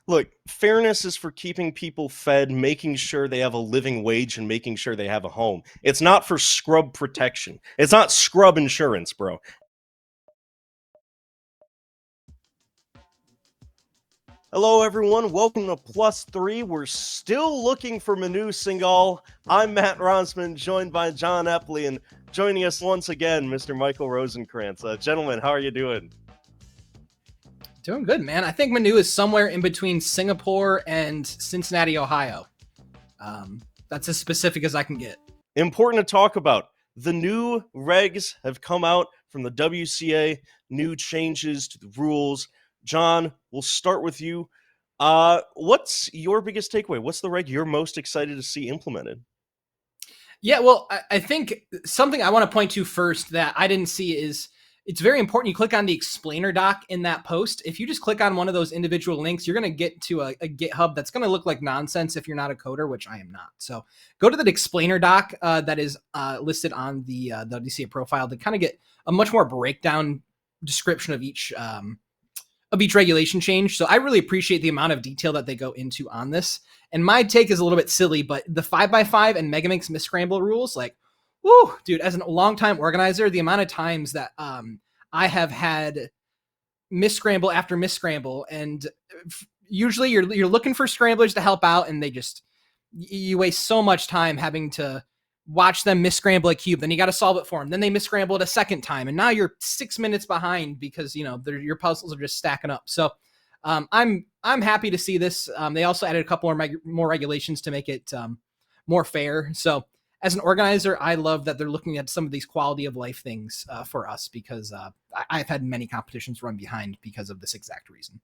Look, fairness is for keeping people fed, making sure they have a living wage, and making sure they have a home. It's not for scrub protection. It's not scrub insurance, bro. Hello, everyone. Welcome to Plus 3. We're still looking for Manu Singhal. I'm Matt Ronsman, joined by John Epley, and joining us once again, Mr. Michael Rosenkrantz. Gentlemen, how are you doing? Doing good, man. I think Manu is somewhere in between Singapore and Cincinnati, Ohio. That's as specific as I can get. Important to talk about. The new regs have come out from the WCA, new changes to the rules. John, we'll start with you. What's your biggest takeaway? What's the reg you're most excited to see implemented? Yeah, well, I think something I want to point to first that I didn't see is it's very important. You click on the explainer doc in that post. If you just click on one of those individual links, you're going to get to a GitHub that's going to look like nonsense if you're not a coder, which I am not. So go to the explainer doc that is listed on the WCA profile to kind of get a much more breakdown description of each regulation change. So I really appreciate the amount of detail that they go into on this. And my take is a little bit silly, but the 5x5 and Megaminx misscramble rules, like, whoo, dude, as a longtime organizer, the amount of times that I have had misscramble after misscramble, and usually you're looking for scramblers to help out, and you waste so much time having to watch them misscramble a cube. Then you got to solve it for them. Then they misscramble it a second time, and now you're 6 minutes behind because your puzzles are just stacking up. So I'm happy to see this. They also added a couple more regulations to make it more fair. So as an organizer, I love that they're looking at some of these quality of life things for us, because I've had many competitions run behind because of this exact reason.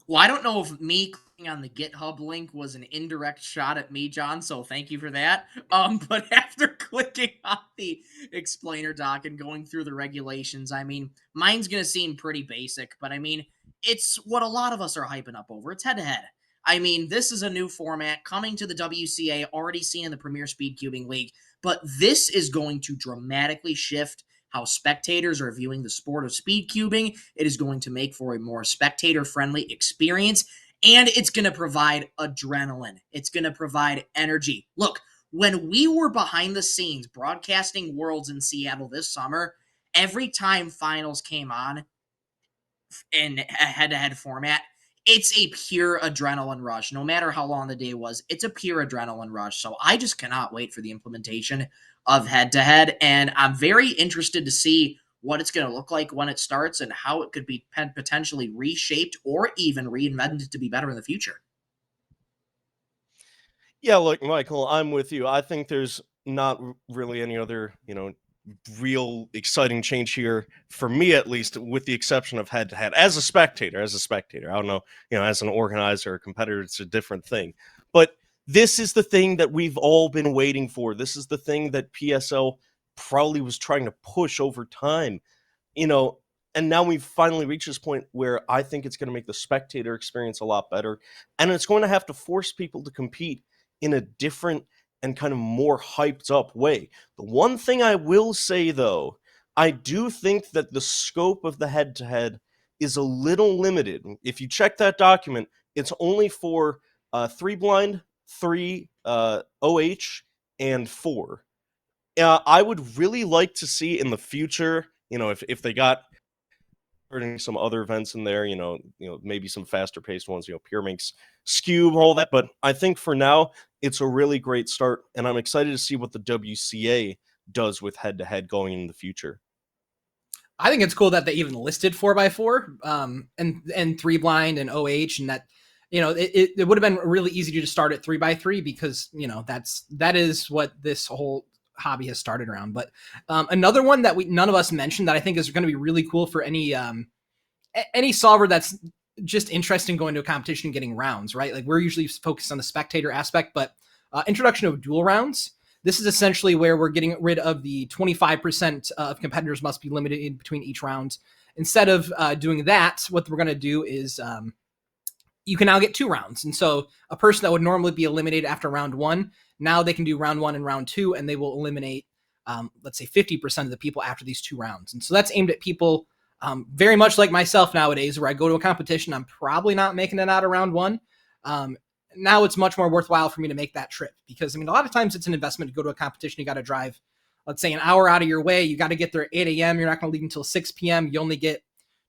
Well, I don't know if me clicking on the GitHub link was an indirect shot at me, John, so thank you for that. But after clicking on the explainer doc and going through the regulations, I mean, mine's going to seem pretty basic, but I mean, it's what a lot of us are hyping up over. It's head-to-head. I mean, this is a new format coming to the WCA, already seen in the Premier Speed Cubing League, but this is going to dramatically shift how spectators are viewing the sport of speed cubing. It is going to make for a more spectator-friendly experience, and it's going to provide adrenaline. It's going to provide energy. Look, when we were behind the scenes broadcasting Worlds in Seattle this summer, every time finals came on in a head-to-head format, it's a pure adrenaline rush. No matter how long the day was, it's a pure adrenaline rush. So I just cannot wait for the implementation of head-to-head, and I'm very interested to see what it's going to look like when it starts and how it could be potentially reshaped or even reinvented to be better in the future. Yeah, look, Michael, I'm with you. I think there's not really any other, real exciting change here for me, at least, with the exception of head-to-head. As a spectator, I don't know, as an organizer or competitor, it's a different thing. But this is the thing that we've all been waiting for. This is the thing that PSL probably was trying to push over time, and now we've finally reached this point where I think it's going to make the spectator experience a lot better, and it's going to have to force people to compete in a different and kind of more hyped up way. The one thing I will say, though, I do think that the scope of the head-to-head is a little limited. If you check that document, it's only for 3 blind, 3 OH, and 4. I would really like to see in the future, if they got some other events in there, maybe some faster paced ones, PureMinx, Scube, all that. But I think for now, it's a really great start, and I'm excited to see what the WCA does with head-to-head going in the future. I think it's cool that they even listed 4x4 and 3 blind and OH, and that it would have been really easy to just start at 3x3 because that is what this whole hobby has started around. But another one that none of us mentioned that I think is going to be really cool for any solver that's just interested in going to a competition and getting rounds, right? Like, we're usually focused on the spectator aspect, but introduction of dual rounds. This is essentially where we're getting rid of the 25% of competitors must be limited in between each round. Instead of doing that, what we're going to do is you can now get 2 rounds. And so a person that would normally be eliminated after round 1, now they can do round 1 and round 2, and they will eliminate, let's say, 50% of the people after these 2 rounds. And so that's aimed at people Very much like myself nowadays, where I go to a competition, I'm probably not making it out of round one. Now it's much more worthwhile for me to make that trip because, I mean, a lot of times it's an investment to go to a competition. You got to drive, let's say, an hour out of your way. You got to get there at 8 a.m. You're not going to leave until 6 p.m. You only get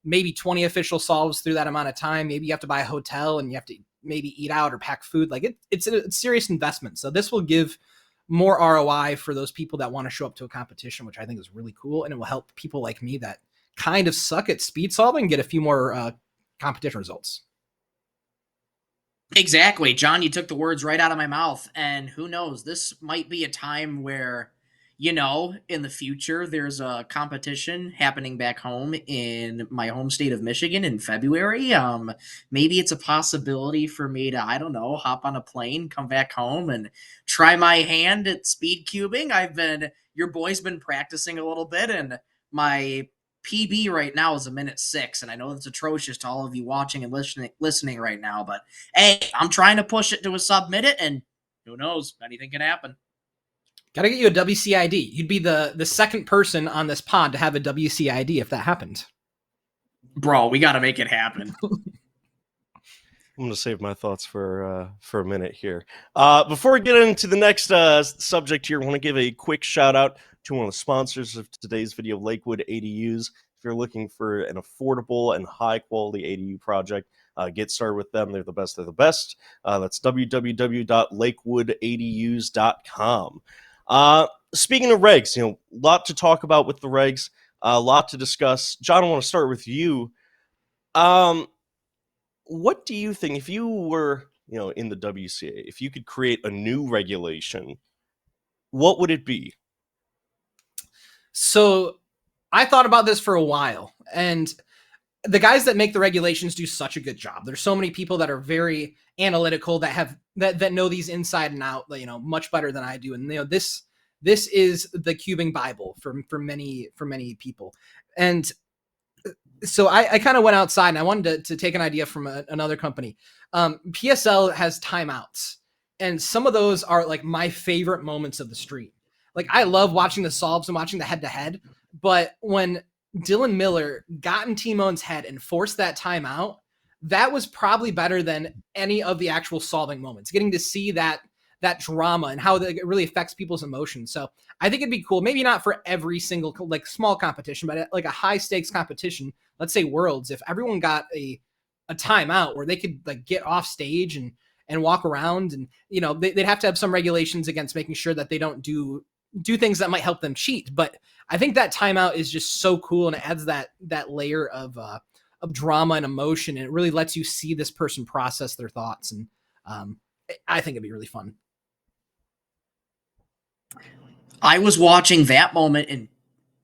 maybe 20 official solves through that amount of time. Maybe you have to buy a hotel and you have to maybe eat out or pack food. Like it's a serious investment. So this will give more ROI for those people that want to show up to a competition, which I think is really cool. And it will help people like me that kind of suck at speed solving get a few more competition results. Exactly. John, you took the words right out of my mouth. And who knows, this might be a time where, in the future, there's a competition happening back home in my home state of Michigan in February. Maybe it's a possibility for me to, I don't know, hop on a plane, come back home and try my hand at speed cubing. Your boy's been practicing a little bit, and my PB right now is 1:06, and I know that's atrocious to all of you watching and listening right now, but hey, I'm trying to push it to a sub-minute, and who knows, anything can happen. Got to get you a WCID. You'd be the second person on this pod to have a WCID if that happened. Bro, we got to make it happen. I'm going to save my thoughts for a minute here. Before we get into the next subject here, I want to give a quick shout out to one of the sponsors of today's video, Lakewood ADUs. If you're looking for an affordable and high quality ADU project, get started with them. They're the best. They're the best. That's www.lakewoodadus.com. Speaking of regs, a lot to talk about with the regs, a lot to discuss. John, I want to start with you. What do you think, if you were, in the WCA, if you could create a new regulation, what would it be? So I thought about this for a while, and the guys that make the regulations do such a good job. There's so many people that are very analytical that know these inside and out, much better than I do. And this is the cubing Bible for many people. And so I kind of went outside and I wanted to take an idea from another company. PSL has timeouts, and some of those are like my favorite moments of the stream. Like I love watching the solves and watching the head-to-head, but when Dylan Miller got in T-Mone's head and forced that timeout, that was probably better than any of the actual solving moments. Getting to see that drama and how it really affects people's emotions. So I think it'd be cool. Maybe not for every single like small competition, but like a high stakes competition, let's say Worlds, if everyone got a timeout where they could like get off stage and walk around, and they'd have to have some regulations against making sure that they don't do things that might help them cheat. But I think that timeout is just so cool, and it adds that layer of drama and emotion, and it really lets you see this person process their thoughts. And I think it'd be really fun. I was watching that moment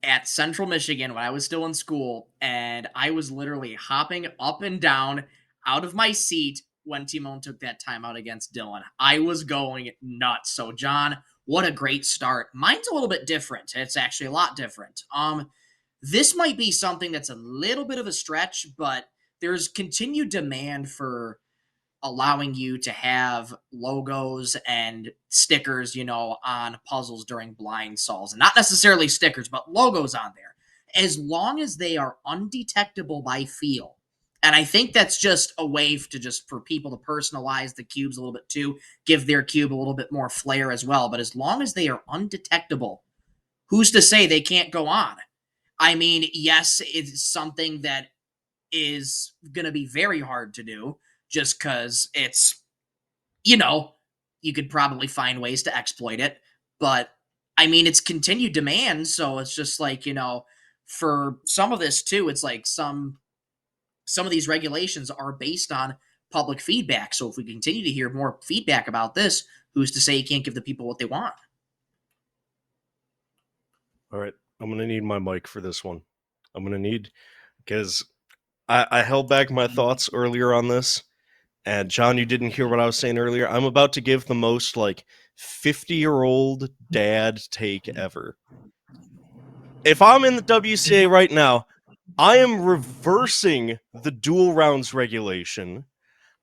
at Central Michigan when I was still in school, and I was literally hopping up and down out of my seat when Timon took that timeout against Dylan. I was going nuts. So, John, what a great start. Mine's a little bit different. It's actually a lot different. This might be something that's a little bit of a stretch, but there's continued demand for allowing you to have logos and stickers, on puzzles during blind solves. And not necessarily stickers, but logos on there. As long as they are undetectable by feel. And I think that's just a way for people to personalize the cubes a little bit too, give their cube a little bit more flair as well. But as long as they are undetectable, who's to say they can't go on? I mean, yes, it's something that is going to be very hard to do just because it's, you could probably find ways to exploit it. But I mean, it's continued demand. So it's just like, for some of this too, it's like some of these regulations are based on public feedback. So if we continue to hear more feedback about this, who's to say you can't give the people what they want? All right. I'm going to need my mic for this one. I'm going to need, because I held back my thoughts earlier on this. And John, you didn't hear what I was saying earlier. I'm about to give the most 50-year-old dad take ever. If I'm in the WCA right now, I am reversing the dual rounds regulation.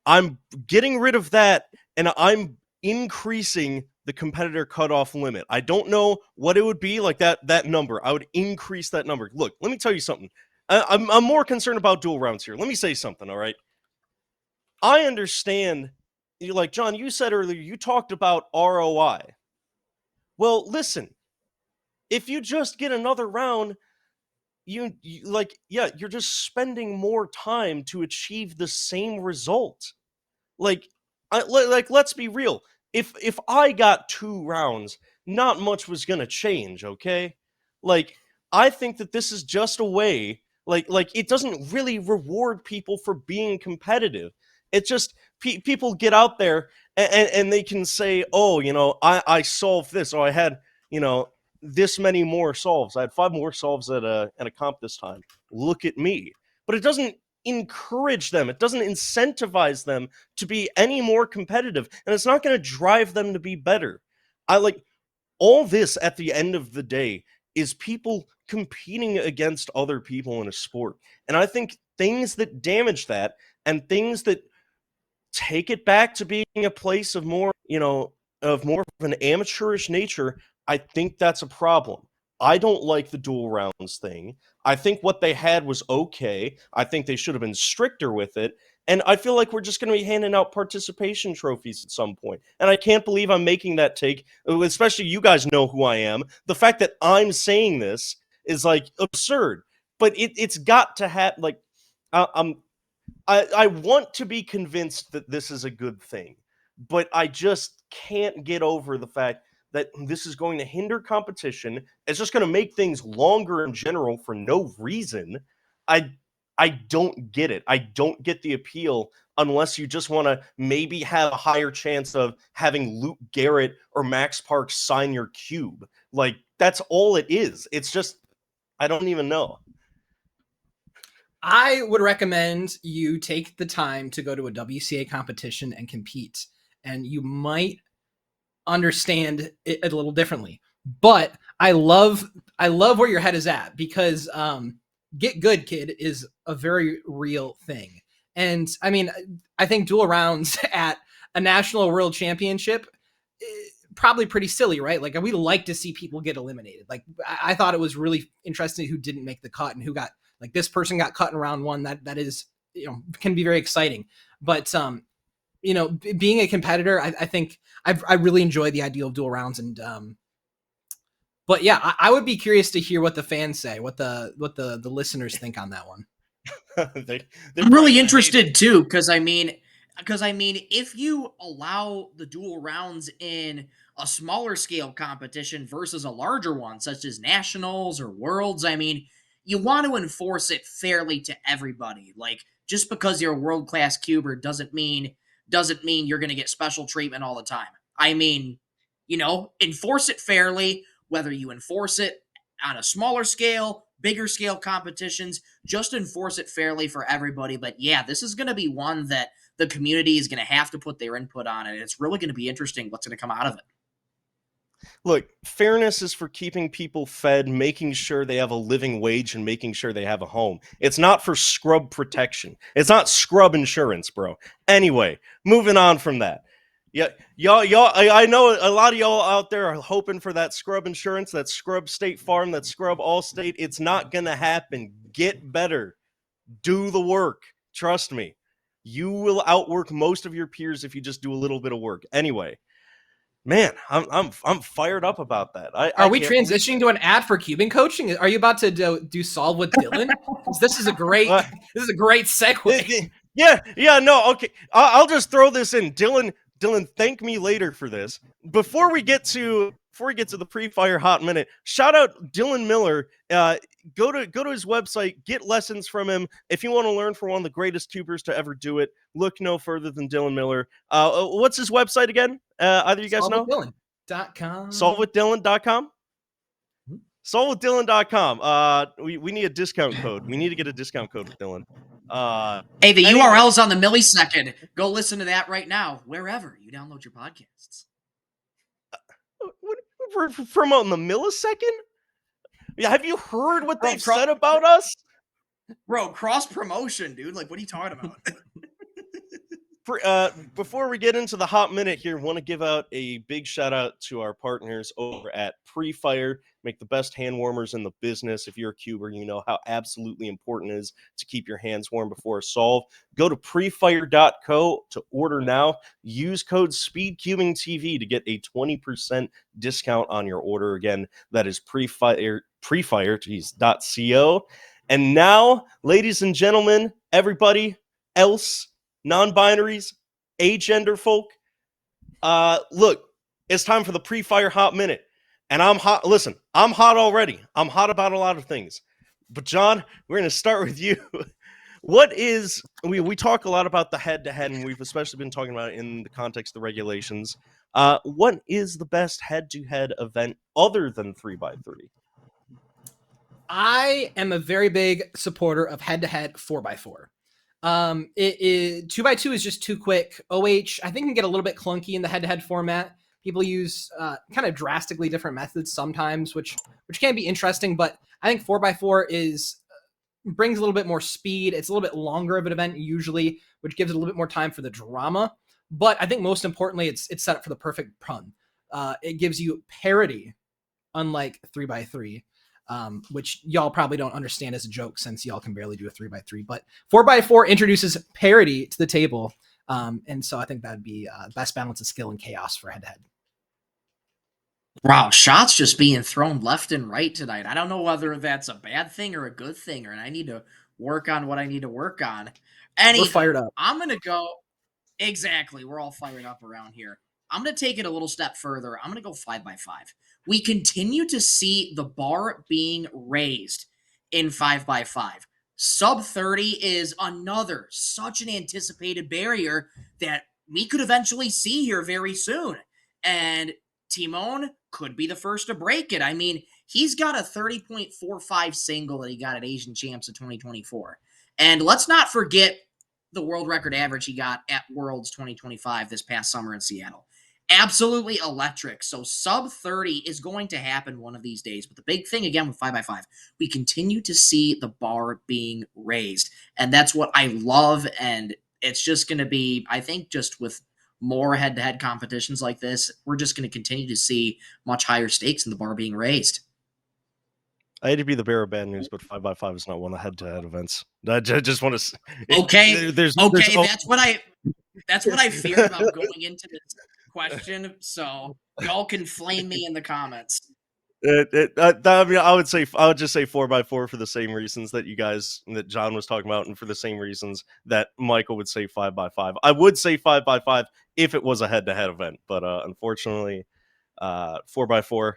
I'm getting rid of that, and I'm increasing the competitor cutoff limit. I don't know what it would be, like that number. I would increase that number. Look, let me tell you something. I'm more concerned about dual rounds here. Let me say something, all right? I understand, like John, you said earlier, you talked about ROI. Well, listen, if you just get another round, you're just spending more time to achieve the same result. Like, let's be real. If I got 2 rounds, not much was gonna change. Okay, like I think that this is just a way. Like it doesn't really reward people for being competitive. It just people get out there and they can say, oh, I solved this, or I had this many more solves. I had 5 more solves at a comp this time. Look at me. But it doesn't encourage them. It doesn't incentivize them to be any more competitive, and it's not going to drive them to be better. I like all this at the end of the day is people competing against other people in a sport. And I think things that damage that and things that take it back to being a place of more, of an amateurish nature, I think that's a problem. I don't like the dual rounds thing. I think what they had was okay. I think they should have been stricter with it. And I feel like we're just going to be handing out participation trophies at some point. And I can't believe I'm making that take, especially you guys know who I am. The fact that I'm saying this is like absurd. But it's got to have, like, I want to be convinced that this is a good thing, but I just can't get over the fact that this is going to hinder competition. It's just going to make things longer in general for no reason. I don't get it. I don't get the appeal unless you just want to maybe have a higher chance of having Luke Garrett or Max Parks sign your cube. Like, that's all it is. It's just, I don't even know. I would recommend you take the time to go to a WCA competition and compete, and you might understand it a little differently. But I love where your head is at, because get good, kid, is a very real thing. And I mean, I think dual rounds at a national world championship, probably pretty silly, right? Like, we like to see people get eliminated. Like, I thought it was really interesting who didn't make the cut and who got, like, this person got cut in round 1. That is, can be very exciting. But being a competitor, I think I really enjoy the idea of dual rounds. And but yeah, I would be curious to hear what the fans say, what the listeners think on that one. I'm really interested too, because I mean, if you allow the dual rounds in a smaller scale competition versus a larger one, such as nationals or worlds, I mean, you want to enforce it fairly to everybody. Like, just because you're a world class cuber doesn't mean you're going to get special treatment all the time. I mean, enforce it fairly. Whether you enforce it on a smaller scale, bigger scale competitions, just enforce it fairly for everybody. But yeah, this is going to be one that the community is going to have to put their input on, and it's really going to be interesting what's going to come out of it. Look, fairness is for keeping people fed, making sure they have a living wage, and making sure they have a home. It's not for scrub protection. It's not scrub insurance, bro. Anyway, moving on from that. Yeah, y'all. I know a lot of y'all out there are hoping for that scrub insurance, that scrub State Farm, that scrub Allstate. It's not gonna happen. Get better. Do the work. Trust me. You will outwork most of your peers if you just do a little bit of work. Anyway, man, I'm fired up about that. Are we transitioning to an ad for cubing coaching? Are you about to do Solve with Dylan? This is a great segue. Yeah, no, okay. I'll just throw this in. Dylan, thank me later for this. Before we get to the pre-fire hot minute, shout out Dylan Miller. Go to his website, get lessons from him. If you want to learn from one of the greatest tubers to ever do it, look no further than Dylan Miller. What's his website again? Either you guys know? SolveWithDylan.com. SolveWithDylan.com? SolveWithDylan.com. We need a discount code. We need to get a discount code with Dylan. Hey, the URL's on the millisecond. Go listen to that right now, wherever you download your podcasts. We're promoting the millisecond? Yeah, have you heard what they've said about us? Bro, cross promotion, dude. Like, what are you talking about? Before we get into the hot minute here, want to give out a big shout out to our partners over at Pre-Fire. Make the best hand warmers in the business. If you're a cuber, you know how absolutely important it is to keep your hands warm before a solve. Go to prefire.co to order now. Use code SpeedCubingTV to get a 20% discount on your order. Again, that is prefire.co. And now, ladies and gentlemen, everybody else, non-binaries, agender folk, look, it's time for the Pre-Fire hot minute. And I'm hot. Listen, I'm hot already. I'm hot about a lot of things. But John, we're going to start with you. What is, we talk a lot about the head-to-head, and we've especially been talking about it in the context of the regulations. What is the best head-to-head event other than 3x3? I am a very big supporter of head-to-head 4x4. 2x2 is just too quick. OH, I think, can get a little bit clunky in the head-to-head format. People use kind of drastically different methods sometimes, which can be interesting. But I think 4x4 brings a little bit more speed. It's a little bit longer of an event usually, which gives it a little bit more time for the drama. But I think most importantly, it's set up for the perfect pun. It gives you parity, unlike 3x3. Which y'all probably don't understand as a joke since y'all can barely do a 3x3, but 4x4 introduces parity to the table. And so I think that'd be best balance of skill and chaos for head-to-head. Wow, shots just being thrown left and right tonight. I don't know whether that's a bad thing or a good thing, or I need to work on what I need to work on. We're fired up. I'm going to go. Exactly. We're all fired up around here. I'm going to take it a little step further. I'm going to go 5x5. We continue to see the bar being raised in 5x5. Sub 30 is another such an anticipated barrier that we could eventually see here very soon. And Timon could be the first to break it. I mean, he's got a 30.45 single that he got at Asian Champs of 2024. And let's not forget the world record average he got at Worlds 2025 this past summer in Seattle. Absolutely electric. So sub 30 is going to happen one of these days. But the big thing, again, with 5x5, we continue to see the bar being raised. And that's what I love. And it's just going to be, I think, just with more head-to-head competitions like this, we're just going to continue to see much higher stakes in the bar being raised. I hate to be the bearer of bad news, but 5x5 is not one of the head-to-head events. I just want to. Okay, that's what I feared about going into this question. So y'all can flame me in the comments. I mean, I would just say 4x4 for the same reasons that John was talking about, and for the same reasons that Michael would say 5x5. I would say 5x5 if it was a head-to-head event, but unfortunately, 4x4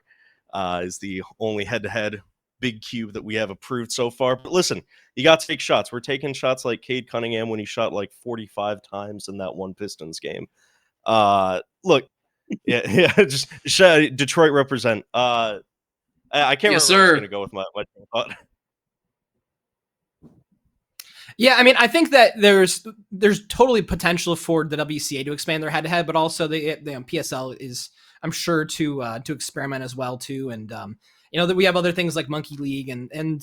is the only head-to-head big cube that we have approved so far. But listen, you got to take shots. We're taking shots like Cade Cunningham when he shot like 45 times in that one Pistons game. Look, yeah, just Detroit represent. I can't remember where I was going to go with my thought. Yeah, I mean, I think that there's totally potential for the WCA to expand their head-to-head, but also the PSL is, I'm sure, to experiment as well too. And that we have other things like Monkey League and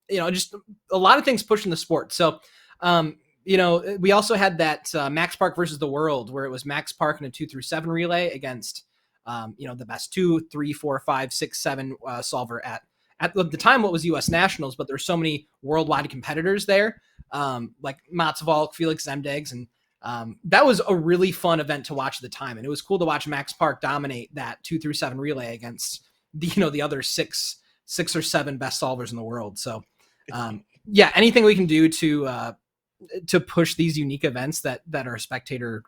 just a lot of things pushing the sport. So we also had that Max Park versus the World, where it was Max Park in a 2-7 relay against the best 2, 3, 4, 5, 6, 7 solver at the time what was US Nationals, but there's so many worldwide competitors there, like Matsuvalk, Felix Zemdegs, and that was a really fun event to watch at the time. And it was cool to watch Max Park dominate that 2-7 relay against the other six or seven best solvers in the world. So anything we can do to push these unique events that are spectator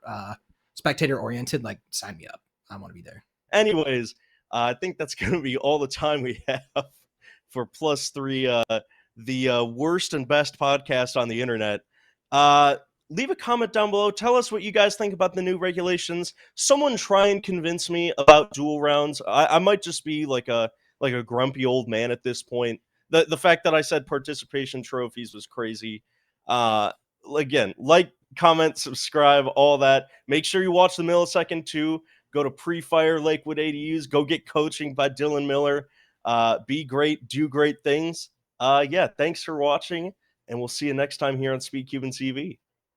oriented, like, sign me up. I want to be there. Anyways, I think that's going to be all the time we have for +3, the worst and best podcast on the internet. Leave a comment down below. Tell us what you guys think about the new regulations. Someone try and convince me about dual rounds. I might just be like a grumpy old man at this point. The fact that I said participation trophies was crazy. Again, like, comment, subscribe, all that. Make sure you watch the millisecond too. Go to Pre-Fire Lakewood ADUs. Go get coaching by Dylan Miller. Be great, do great things. Thanks for watching, and we'll see you next time here on SpeedCubing TV.